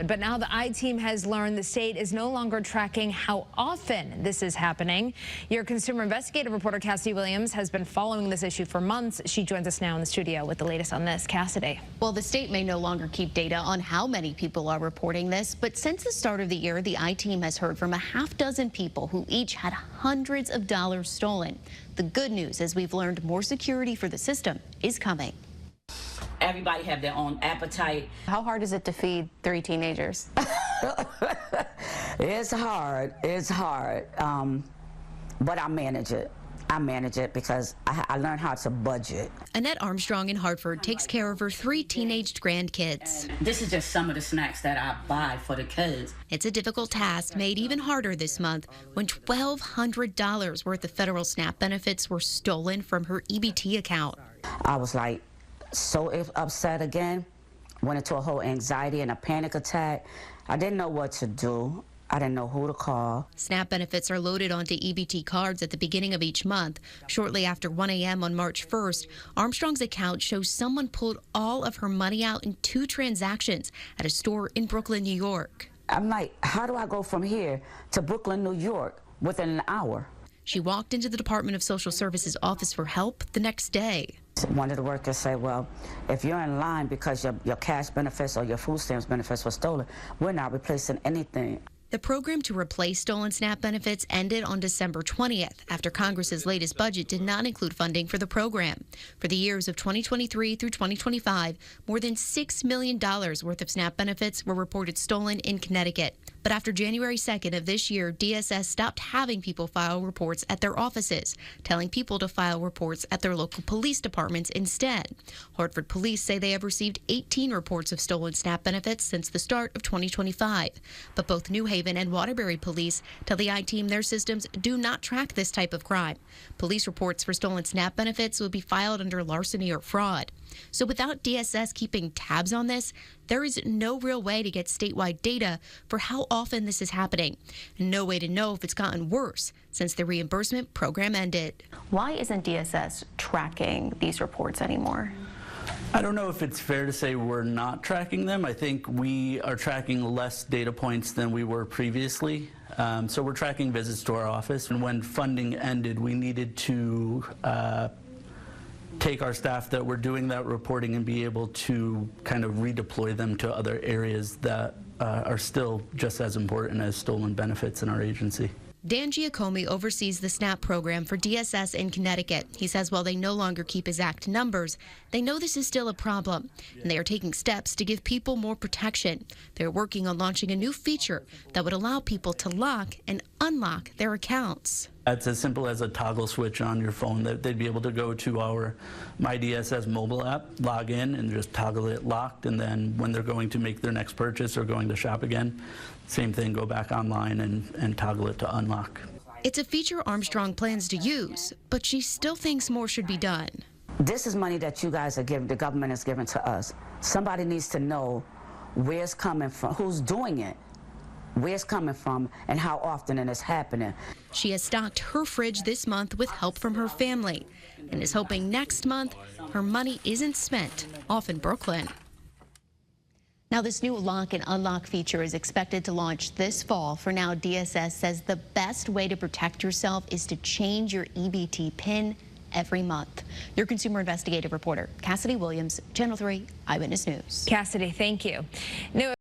episode. But now the I-Team has learned the state is no longer tracking how often this is happening. Your consumer investigative reporter, Cassidy Williams, has been following this issue for months. She joins us now in the studio with the latest on this. Cassidy. Well, the state may no longer keep data on how many people are reporting this, but since the start of the year, the I-Team has heard from a half dozen people who each had hundreds of dollars stolen. The good news is we've learned more security for the system is coming. Everybody have their own appetite. How hard is it to feed 3 teenagers? It's hard. It's hard. But I manage it. I manage it because I learned how to budget. Annette Armstrong in Hartford takes care of her 3 teenaged grandkids. And this is just some of the snacks that I buy for the kids. It's a difficult task made even harder this month when $1,200 worth of federal SNAP benefits were stolen from her EBT account. I was like so upset again, went into a whole anxiety and a panic attack. I didn't know what to do. I didn't know who to call. SNAP benefits are loaded onto EBT cards at the beginning of each month. Shortly after 1 a.m. on March 1st, Armstrong's account shows someone pulled all of her money out in 2 transactions at a store in Brooklyn, New York. I'm like, how do I go from here to Brooklyn, New York within an hour? She walked into the Department of Social Services office for help the next day. One of the workers said, well, if you're in line because your cash benefits or your food stamps benefits were stolen, we're not replacing anything. The program to replace stolen SNAP benefits ended on December 20th after Congress's latest budget did not include funding for the program. For the years of 2023 through 2025, more than $6 million worth of SNAP benefits were reported stolen in Connecticut. But after January 2nd of this year, DSS stopped having people file reports at their offices, telling people to file reports at their local police departments instead. Hartford police say they have received 18 reports of stolen SNAP benefits since the start of 2025. But both New Haven and Waterbury police tell the I-Team their systems do not track this type of crime. Police reports for stolen SNAP benefits will be filed under larceny or fraud. So without DSS keeping tabs on this, there is no real way to get statewide data for how often this is happening, and no way to know if it's gotten worse since the reimbursement program ended. Why isn't DSS tracking these reports anymore? I don't know if it's fair to say we're not tracking them. I think we are tracking less data points than we were previously. So we're tracking visits to our office, and when funding ended, we needed to take our staff that were doing that reporting and be able to kind of redeploy them to other areas that are still just as important as stolen benefits in our agency. Dan Giacomi oversees the SNAP program for DSS in Connecticut. He says while they no longer keep exact numbers, they know this is still a problem, and they are taking steps to give people more protection. They're working on launching a new feature that would allow people to lock and unlock their accounts. It's as simple as a toggle switch on your phone that they'd be able to go to our My DSS mobile app, log in, and just toggle it locked. And then when they're going to make their next purchase or going to shop again, same thing, go back online and toggle it to unlock. It's a feature Armstrong plans to use, but she still thinks more should be done. This is money that you guys are giving, the government is giving to us. Somebody needs to know where it's coming from, who's doing it, where it's coming from, and how often it is happening. She has stocked her fridge this month with help from her family and is hoping next month her money isn't spent off in Brooklyn. Now, this new lock and unlock feature is expected to launch this fall. For now, DSS says the best way to protect yourself is to change your EBT PIN every month. Your consumer investigative reporter, Cassidy Williams, Channel 3 Eyewitness News. Cassidy, thank you.